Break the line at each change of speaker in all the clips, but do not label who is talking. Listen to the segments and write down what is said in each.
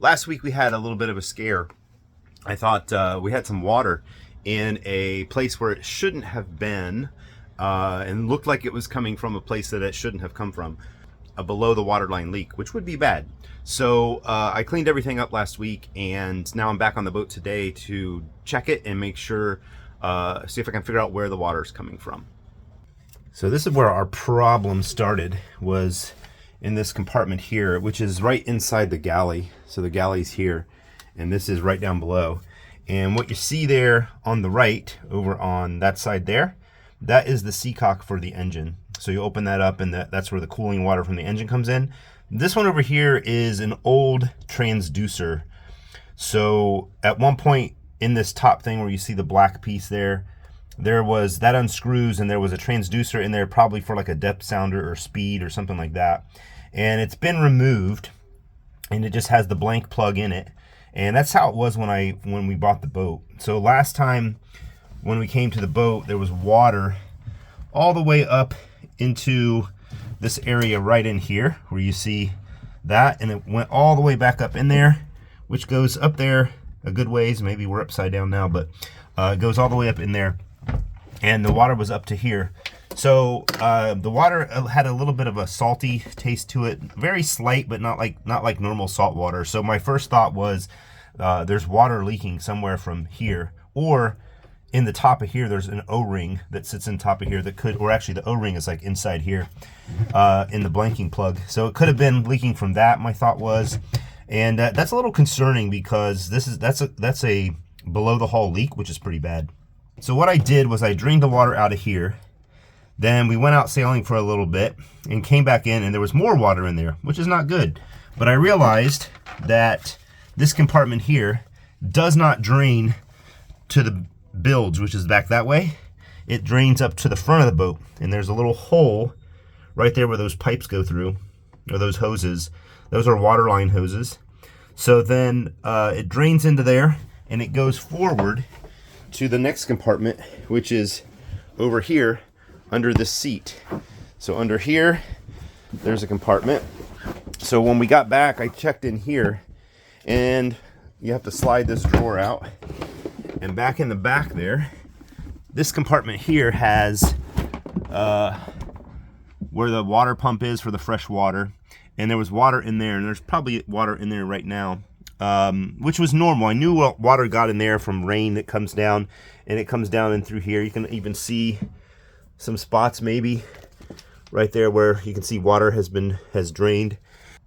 Last week we had a little bit of a scare. I thought we had some water in a place where it shouldn't have been, and looked like it was coming from a place that it shouldn't have come from, a below the waterline leak, which would be bad. So I cleaned everything up last week, and now I'm back on the boat today to check it and make sure, see if I can figure out where the water is coming from. So this is where our problem started, was in this compartment here, which is right inside the galley. So the galley's here, and this is right down below. And what you see there on the right, over on that side there, that is the seacock for the engine. So you open that up, and that's where the cooling water from the engine comes in. This one over here is an old transducer. So at one point in this top thing where you see the black piece there, that unscrews, and there was a transducer in there, probably for like a depth sounder or speed or something like that. And it's been removed, and it just has the blank plug in it. And that's how it was when we bought the boat. So last time when we came to the boat, there was water all the way up into this area right in here where you see that, and it went all the way back up in there, which goes up there a good ways. Maybe we're upside down now, but it goes all the way up in there, and the water was up to here. So the water had a little bit of a salty taste to it, very slight, but not like normal salt water. So my first thought was there's water leaking somewhere from here, or in the top of here there's an O-ring that sits in top of here that could, or actually the O-ring is like inside here in the blanking plug. So it could have been leaking from that, my thought was. And that's a little concerning, because that's a below the hull leak, which is pretty bad. So what I did was I drained the water out of here. Then we went out sailing for a little bit and came back in, and there was more water in there, which is not good. But I realized that this compartment here does not drain to the bilge, which is back that way. It drains up to the front of the boat, and there's a little hole right there where those pipes go through, or those hoses. Those are waterline hoses. So then it drains into there, and it goes forward to the next compartment, which is over here under the seat. So under here, there's a compartment. So when we got back, I checked in here, and you have to slide this drawer out. And back in the back there, this compartment here has where the water pump is for the fresh water. And there was water in there, and there's probably water in there right now, which was normal. I knew water got in there from rain that comes down, and it comes down in through here. You can even see some spots maybe right there where you can see water has drained.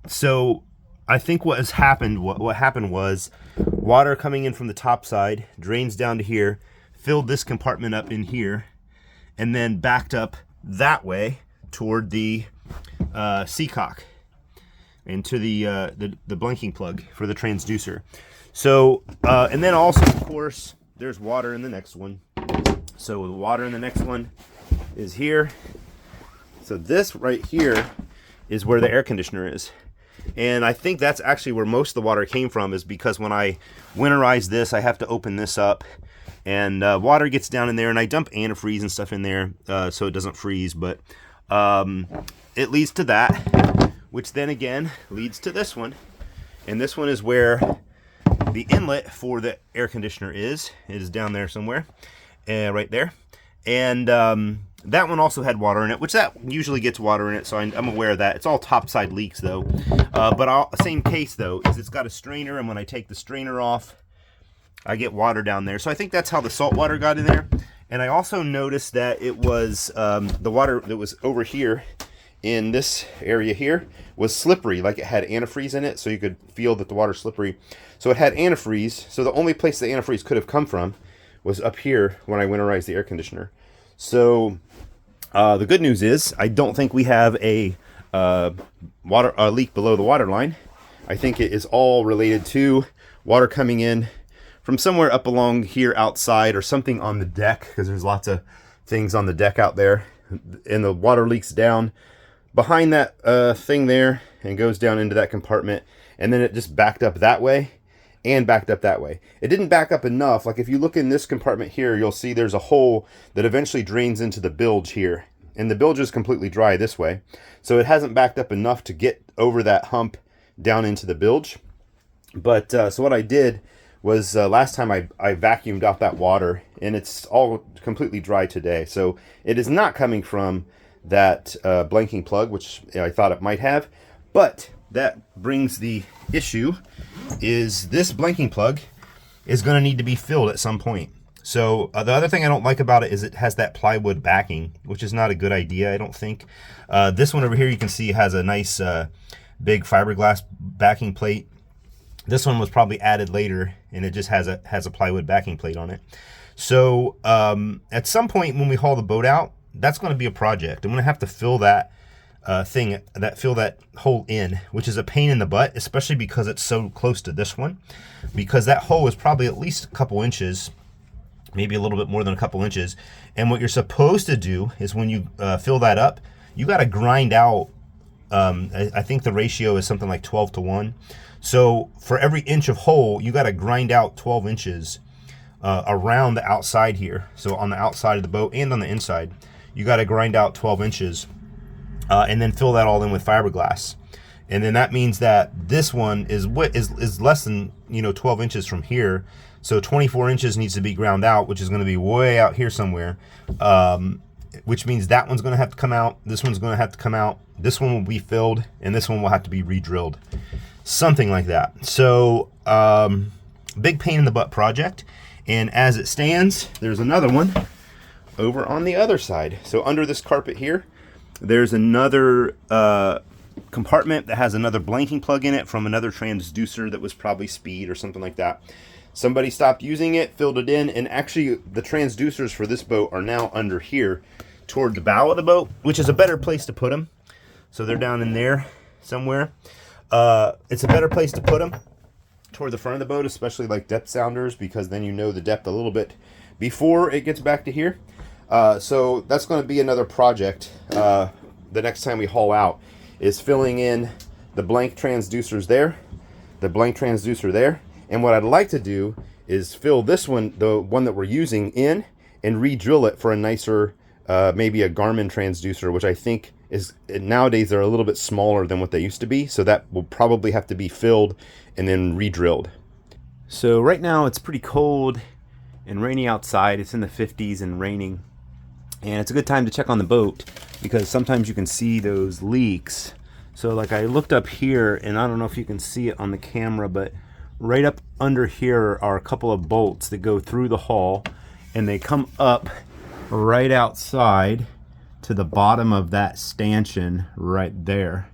So I think what happened was water coming in from the top side, drains down to here, filled this compartment up in here, and then backed up that way toward the seacock and to the blanking plug for the transducer. So and then also, of course, there's water in the next one. So the water in the next one is here. So this right here is where the air conditioner is. And I think that's actually where most of the water came from, is because when I winterize this, I have to open this up, and water gets down in there, and I dump antifreeze and stuff in there so it doesn't freeze. But it leads to that, which then again leads to this one. And this one is where the inlet for the air conditioner is. It is down there somewhere, right there. And that one also had water in it, which that usually gets water in it, so I'm aware of that. It's all topside leaks though. But same case though, is it's got a strainer, and when I take the strainer off, I get water down there. So I think that's how the salt water got in there. And I also noticed that it was the water that was over here in this area here was slippery, like it had antifreeze in it, so you could feel that the water's slippery. So it had antifreeze, so the only place the antifreeze could have come from was up here when I winterized the air conditioner. So the good news is I don't think we have a leak below the water line. I think it is all related to water coming in from somewhere up along here outside, or something on the deck, because there's lots of things on the deck out there, and the water leaks down behind that thing there and goes down into that compartment, and then it just backed up that way and backed up that way. It didn't back up enough. Like if you look in this compartment here, you'll see there's a hole that eventually drains into the bilge here, and the bilge is completely dry this way, so it hasn't backed up enough to get over that hump down into the bilge. But so what I did was last time I vacuumed out that water, and it's all completely dry today. So it is not coming from that blanking plug, which I thought it might have. But that brings the issue is this blanking plug is going to need to be filled at some point. So the other thing I don't like about it is it has that plywood backing, which is not a good idea, I don't think. This one over here you can see has a nice big fiberglass backing plate. This one was probably added later, and it just has a plywood backing plate on it. So at some point when we haul the boat out, that's going to be a project. I'm going to have to fill that fill that hole in, which is a pain in the butt, especially because it's so close to this one, because that hole is probably at least a couple inches, maybe a little bit more than a couple inches. And what you're supposed to do is when you fill that up, you got to grind out, I think the ratio is something like 12-to-1. So for every inch of hole, you got to grind out 12 inches around the outside here. So on the outside of the boat and on the inside, you got to grind out 12 inches and then fill that all in with fiberglass. And then that means that this one is less than 12 inches from here. So 24 inches needs to be ground out, which is going to be way out here somewhere. Which means that one's going to have to come out. This one's going to have to come out. This one will be filled, and this one will have to be re-drilled. Something like that. So big pain in the butt project. And as it stands, there's another one over on the other side. So under this carpet here, there's another compartment that has another blanking plug in it from another transducer that was probably speed or something like that. Somebody stopped using it, filled it in, and actually the transducers for this boat are now under here toward the bow of the boat, which is a better place to put them. So they're down in there somewhere. It's a better place to put them toward the front of the boat, especially like depth sounders, because then you know the depth a little bit before it gets back to here. So that's going to be another project the next time we haul out, is filling in the blank transducers there, the blank transducer there. And what I'd like to do is fill this one, the one that we're using, in and re-drill it for a nicer, maybe a Garmin transducer, which I think is, nowadays they're a little bit smaller than what they used to be. So that will probably have to be filled and then re-drilled. So right now it's pretty cold and rainy outside. It's in the 50s and raining. And it's a good time to check on the boat because sometimes you can see those leaks. So like I looked up here, and I don't know if you can see it on the camera, but right up under here are a couple of bolts that go through the hull, and they come up right outside to the bottom of that stanchion right there.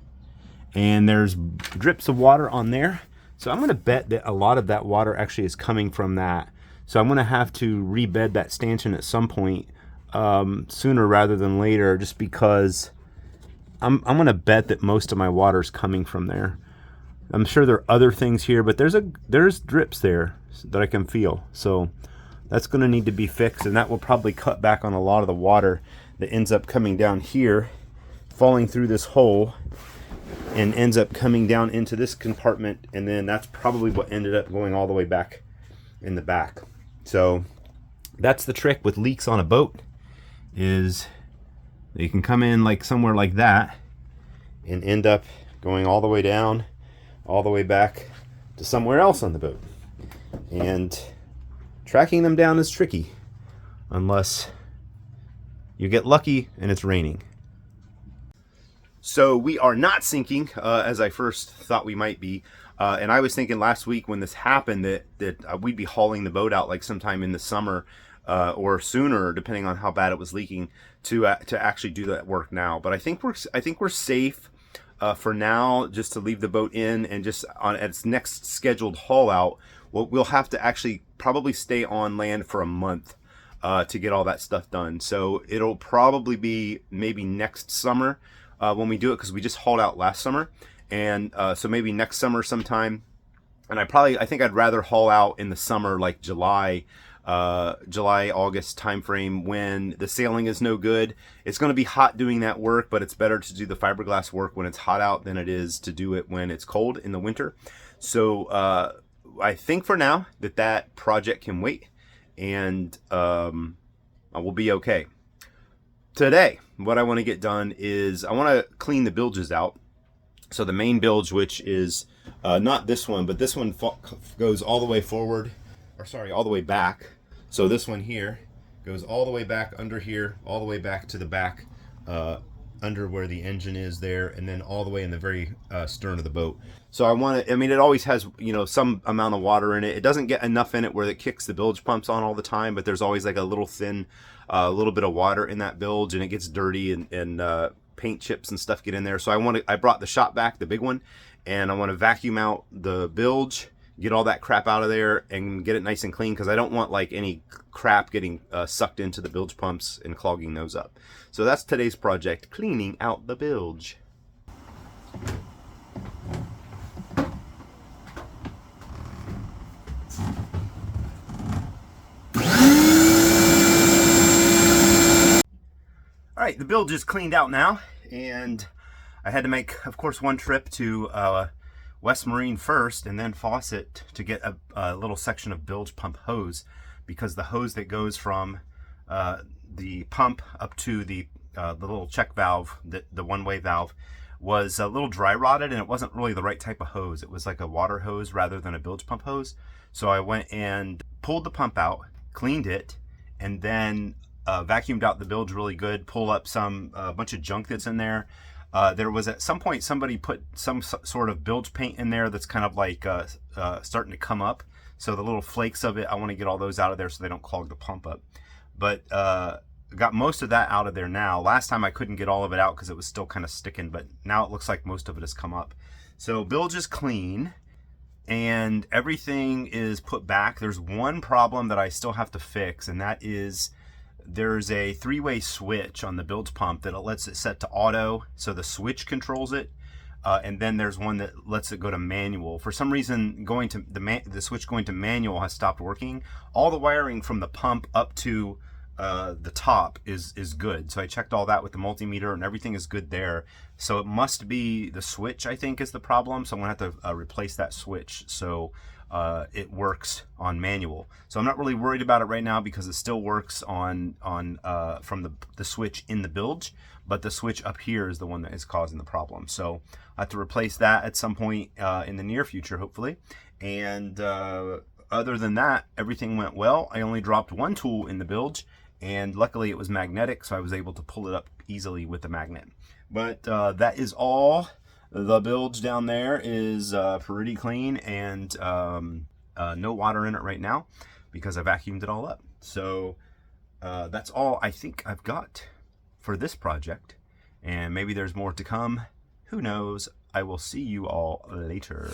And there's drips of water on there. So I'm going to bet that a lot of that water actually is coming from that. So I'm going to have to rebed that stanchion at some point, sooner rather than later, just because I'm going to bet that most of my water is coming from there. I'm sure there are other things here, but there's drips there that I can feel. So that's going to need to be fixed, and that will probably cut back on a lot of the water that ends up coming down here, falling through this hole, and ends up coming down into this compartment, and then that's probably what ended up going all the way back in the back. So that's the trick with leaks on a boat, is you can come in like somewhere like that and end up going all the way down, all the way back to somewhere else on the boat. And tracking them down is tricky unless you get lucky and it's raining. So we are not sinking as I first thought we might be. And I was thinking last week when this happened that we'd be hauling the boat out like sometime in the summer or sooner, depending on how bad it was leaking, to actually do that work now. But I think we're safe for now, just to leave the boat in, and just on its next scheduled haul out, we'll have to actually probably stay on land for a month to get all that stuff done. So it'll probably be maybe next summer when we do it, because we just hauled out last summer, and so maybe next summer sometime. And I think I'd rather haul out in the summer, like July, August timeframe, when the sailing is no good. It's going to be hot doing that work, but it's better to do the fiberglass work when it's hot out than it is to do it when it's cold in the winter. So I think for now that project can wait, and I will be okay. Today, what I want to get done is I want to clean the bilges out. So the main bilge, which is Not this one, but this one goes all the way forward, or sorry, all the way back. So this one here goes all the way back under here, all the way back to the back, under where the engine is there, and then all the way in the very stern of the boat. So I want to, I mean, it always has, you know, some amount of water in it. It doesn't get enough in it where it kicks the bilge pumps on all the time, but there's always like a little thin, little bit of water in that bilge, and it gets dirty, and paint chips and stuff get in there. So I brought the shop vac, the big one, and I want to vacuum out the bilge, get all that crap out of there, and get it nice and clean, because I don't want like any crap getting sucked into the bilge pumps and clogging those up. So that's today's project, cleaning out the bilge. All right, the bilge is cleaned out now, and I had to make, of course, one trip to West Marine first, and then Faucet to get a little section of bilge pump hose, because the hose that goes from the pump up to the little check valve, the one-way valve, was a little dry rotted, and it wasn't really the right type of hose. It was like a water hose rather than a bilge pump hose. So I went and pulled the pump out, cleaned it, and then vacuumed out the bilge really good, pulled up a bunch of junk that's in there. There was at some point somebody put some sort of bilge paint in there that's kind of like starting to come up. So the little flakes of it, I want to get all those out of there so they don't clog the pump up. But got most of that out of there now. Last time I couldn't get all of it out because it was still kind of sticking, but now it looks like most of it has come up. So bilge is clean and everything is put back. There's one problem that I still have to fix, and that is there's a three-way switch on the bilge pump that lets it set to auto, so the switch controls it, and then there's one that lets it go to manual. For some reason, going to the switch going to manual has stopped working. All the wiring from the pump up to the top is good, so I checked all that with the multimeter, and everything is good there. So it must be the switch, I think, is the problem. So I'm gonna have to replace that switch so it works on manual. So I'm not really worried about it right now because it still works on from the switch in the bilge, but the switch up here is the one that is causing the problem. So I have to replace that at some point in the near future, hopefully. And other than that, everything went well. I only dropped one tool in the bilge, and luckily it was magnetic, so I was able to pull it up easily with the magnet. But that is all. The bilge down there is pretty clean, and no water in it right now because I vacuumed it all up. So that's all I think I've got for this project, and maybe there's more to come. Who knows? I will see you all later.